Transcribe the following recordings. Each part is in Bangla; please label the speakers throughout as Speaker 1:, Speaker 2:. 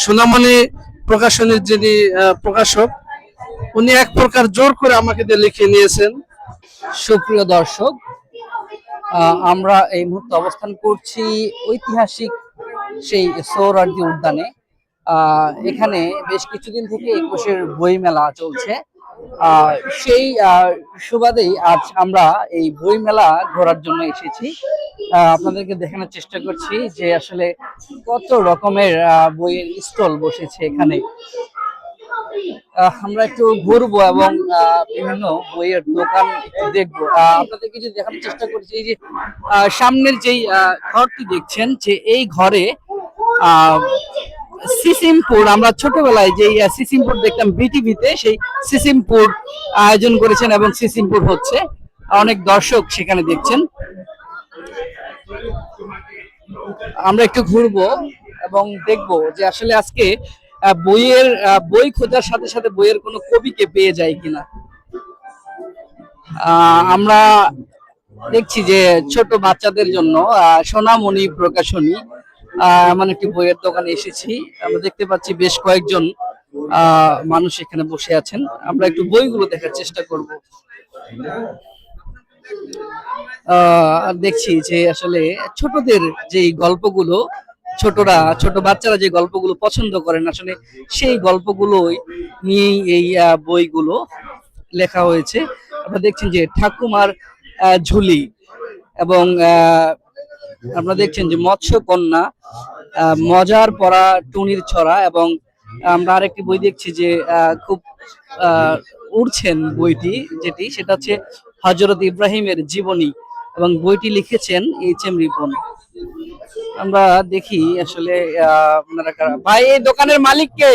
Speaker 1: সোনামণি প্রকাশনীর যিনি প্রকাশক, উনি এক প্রকার জোর করে আমাকে দিয়ে লিখিয়ে নিয়েছেন।
Speaker 2: সুপ্রিয় দর্শক, আমরা এই মুহূর্তে অবস্থান করছি ঐতিহাসিক সেই সোহরাওয়ার্দী উদ্যানে। এখানে বেশ কিছুদিন থেকে একুশের বই মেলা চলছে। সেই সুবাদেই আজ আমরা এই বই মেলা ঘোরার জন্য এসেছি। আপনাদেরকে দেখানোর চেষ্টা করছি যে আসলে কত রকমের বইয়ের স্টল বসেছে এখানে। আমরা একটু ঘুরবো এবং বিভিন্ন বইয়ের দোকান দেখবো। আপনাদেরকে যে দেখানোর চেষ্টা করছি, এই যে সামনের যেই ঘরটি দেখছেন, যে এই ঘরে সিসিমপুর, আমরা ছোটবেলায় যে সিসিমপুর দেখতাম বিটিভিতে, সেই সিসিমপুর আয়োজন করেছেন এবং সিসিমপুর হচ্ছে, অনেক দর্শক সেখানে দেখছেন। আমরা একটু ঘুরবো এবং দেখবো যে আসলে আজকে বই খোঁজার সাথে সাথে বইয়ের কোনো কবিকে পেয়ে যায় কিনা। আমরা দেখছি যে ছোট বাচ্চাদের জন্য সোনামণি প্রকাশনী এমন একটি বইয়ের দোকানে এসেছি। আমরা দেখতে পাচ্ছি বেশ কয়েকজন মানুষ এখানে বসে আছেন। আমরা একটু বইগুলো দেখার চেষ্টা করব। দেখছি যে আসলে ছোটদের যে গল্পগুলো, ছোট বাচ্চারা যে গল্পগুলো পছন্দ করেন, আসলে সেই গল্পগুলোই নিয়েই এই বইগুলো লেখা হয়েছে। আপনারা দেখছেন যে ঠাকুমার ঝুলি, এবং আপনারা দেখছেন যে মৎস্য কন্যা, মজার পড়া টুনির ছড়া, এবং আমরা আরেকটি বই দেখছি যে খুব উড়ছেন বইটি, যেটি সেটা হচ্ছে হযরত ইব্রাহিমের জীবনী, এবং বইটি লিখেছেন এইচ.এম. রিপন। আমরা দেখি আসলে আপনারা কারা। ভাই, এই দোকানের মালিক কে?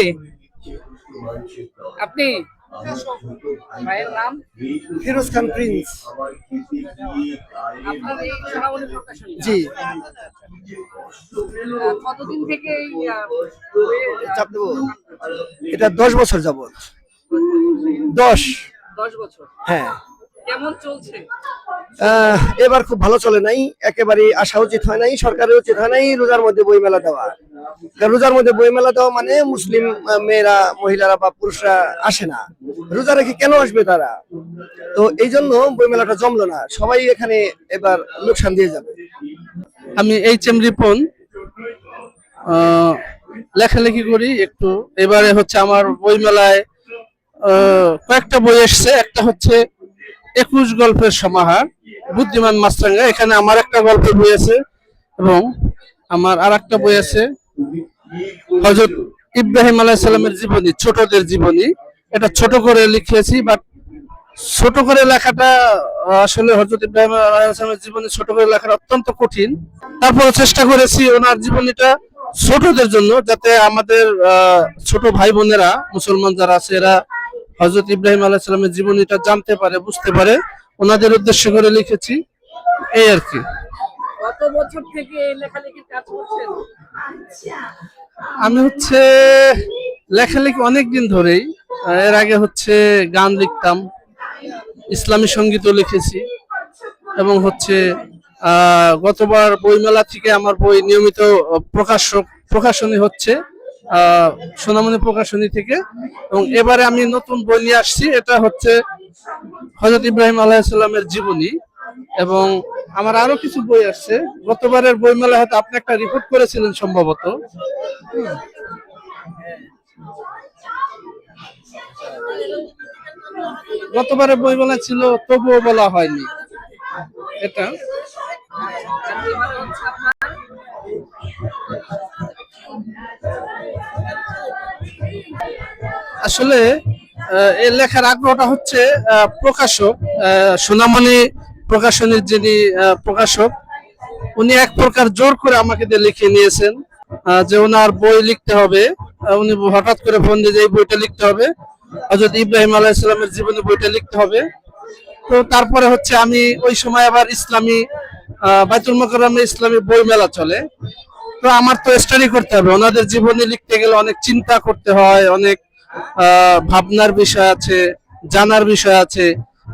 Speaker 2: আপনি? ভাইয়ের নাম?
Speaker 3: ফিরোজ খান প্রিন্স।
Speaker 2: আপনার এই সোনামণি প্রকাশনী?
Speaker 3: জি।
Speaker 2: কতদিন থেকে
Speaker 3: চাপ দেবো? এটা 10 বছর যাবত। 10
Speaker 2: বছর?
Speaker 3: হ্যাঁ।
Speaker 2: কেমন চলছে?
Speaker 3: এবার খুব ভালো চলে নাই, একেবারে আসা উচিত হয় নাই, সরকারের উচিত হয় নাই রোজার মধ্যে বই মেলা দেওয়া। রোজার মধ্যে বই মেলা দেওয়া মানে মুসলিম মেয়েরা, মহিলারা বা পুরুষরা আসে না, রোজা রেখে কেন আসবে তারা? তো এই জন্য বই মেলাটা জমলো না, সবাই এখানে এবার লোকসান দিয়ে যাবে।
Speaker 1: আমি এইচ.এম. রিপন, লেখালেখি করি একটু। এবারে হচ্ছে আমার বই মেলায় কয়েকটা বই এসছে। একটা হচ্ছে 21 গল্পের সমাহার, বুদ্ধিমান মাছরাঙা। এখানে আমার একটা গল্পের বই আছে, এবং আমার আর একটা বই আছে হযরত ইব্রাহিম আলাইহিস সালামের জীবনী, ছোটদের জীবনী। এটা ছোট করে লিখেছি, বাট ছোট করে লেখাটা আসলে হযরত ইব্রাহিম আলাইহিস সালামের জীবনী ছোট করে লেখাটা অত্যন্ত কঠিন। তারপরে চেষ্টা করেছি ওনার জীবনীটা ছোটদের জন্য, যাতে আমাদের ছোট ভাই বোনেরা, মুসলমান যারা আছে, এরা হযরত ইব্রাহিম আলাইহিস সালামের জীবনীটা জানতে পারে, বুঝতে পারে, ওনাদের উদ্দেশ্য করে লিখেছি, এই আর কি।
Speaker 2: কত বছর থেকে এই লেখালেখির কাজ করছেন?
Speaker 1: আমি হচ্ছে লেখালেখি অনেকদিন ধরেই। এর আগে হচ্ছে গান লিখতাম, ইসলামী সঙ্গীতও লিখেছি, এবং হচ্ছে গতবার বইমেলা থেকে আমার বই নিয়মিত প্রকাশনী হচ্ছে সোনামণি প্রকাশনী থেকে, এবং এবারে আমি নতুন বই নিয়ে আসছি। এটা হচ্ছে হযরত ইব্রাহিম আলাইহিস সালামের জীবনী, এবং আমার আরো কিছু বই আসছে। গতবারের বই মেলা হয়তো আপনি একটা রিপোর্ট করেছিলেন সম্ভবত। গতবারের বই মেলা ছিল, তবুও বলা হয়নি। এটা আসলে এই লেখার আগ্রহটা হচ্ছে প্রকাশক, সোনামণি প্রকাশনীর যিনি প্রকাশক, উনি এক প্রকার জোর করে আমাকে দিয়ে লিখিয়ে নিয়েছেন যে ওনার বই লিখতে হবে। উনি হঠাৎ করে ফোন দিয়ে যে এই বইটা লিখতে হবে, হযরত ইব্রাহিম আলাইহিস সালামের জীবনী বইটা লিখতে হবে। তো তারপরে হচ্ছে আমি ওই সময় আবার ইসলামী বাইতুল মোকাররমে ইসলামী বই মেলা চলে, তো আমার তো স্টাডি করতে হবে। ওনাদের জীবনী লিখতে গেলে অনেক চিন্তা করতে হয়, অনেক ভাবনার বিষয় আছে, জানার বিষয় আছে।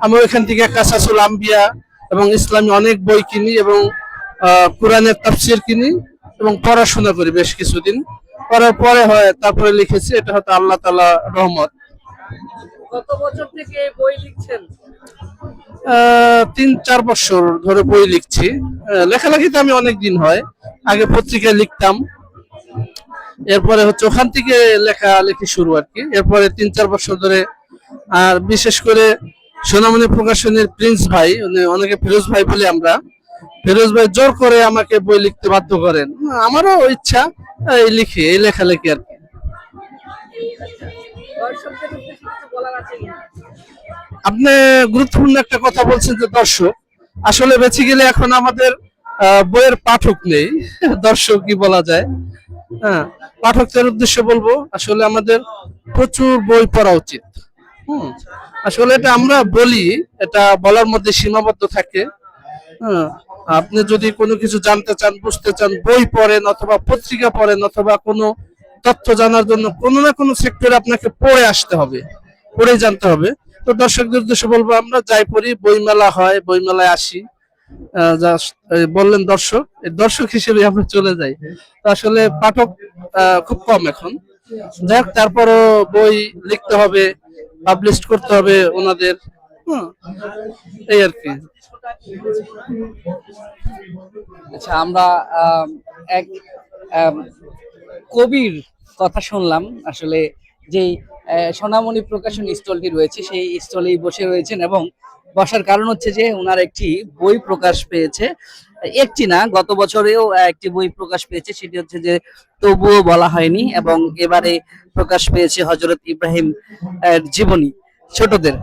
Speaker 1: আমি ওইখান থেকে কাসাসুল আম্বিয়া এবং ইসলামী অনেক বই কিনি, এবং কোরআনের তাফসীর কিনি, এবং পড়াশোনা করি বেশ কিছুদিন। করার পরে হয় তারপরে লিখেছি, এটা হয়তো আল্লাহ তাআলা রহমত।
Speaker 2: কত বছর থেকে বই লিখছেন?
Speaker 1: 3-4 বছর ধরে বই লিখছি। লেখালেখিতে আমি অনেক দিন হয়, আগে পত্রিকায় লিখতাম, এরপরে হচ্ছে ওখান থেকে লেখালেখি শুরু আর কি। এরপরে 3-4 বছর ধরে, আর বিশেষ করে সোনামণি প্রকাশনের প্রিন্স ভাই, অনেকে ফিরোজ ভাই বলি আমরা, ফিরোজ ভাই জোর করে আমাকে বই লিখতে বাধ্য করেন। আমারও ইচ্ছা, এই লিখি, এই লেখালেখি আর কি।
Speaker 2: দর্শকদের উদ্দেশ্যে কিছু বলার আছে কিনা?
Speaker 1: আপনি গুরুত্বপূর্ণ একটা কথা বলছেন যে দর্শক, আসলে বেঁচে গেলে এখন আমাদের বইয়ের পাঠক নেই, দর্শক কি বলা যায়। হ্যাঁ, পাঠকদের উদ্দেশ্যে বলবো আসলে আমাদের প্রচুর বই পড়া উচিত। হুম, আসলে এটা আমরা বলি, এটা বলার মধ্যে সীমাবদ্ধ থাকে। হ্যাঁ, আপনি যদি কোনো কিছু জানতে চান, বুঝতে চান, বই পড়েন অথবা পত্রিকা পড়েন অথবা কোনো তথ্য জানার জন্য কোনো না কোনো সেক্টরে আপনাকে পড়ে আসতে হবে, পড়ে জানতে হবে। তো দর্শকদের উদ্দেশ্যে বলবো, আমরা যাই পড়ি, বইমেলা হয়, বইমেলায় আসি। বললেন দর্শক, এই দর্শক হিসেবে আমরা চলে যাই। তো আসলে পাঠক খুব কম এখন। যাই হোক, তারপরও বই লিখতে হবে, পাবলিশ করতে হবে ওনাদের। হুম, এই আর কি।
Speaker 2: আচ্ছা, আমরা এক আম, কবির কথা শুনলাম। আসলে যেই সোনামণি প্রকাশন স্টলটি রয়েছে সেই স্টলেই বসে রয়েছেন, এবং বসার কারণ হচ্ছে যে ওনার একটি বই প্রকাশ পেয়েছে। একটি না, গত বছরেও একটি বই প্রকাশ পেয়েছে, সেটি হচ্ছে যে তবুও বলা হয়নি, এবং এবারে প্রকাশ পেয়েছে হযরত ইব্রাহিম জীবনী ছোটদের।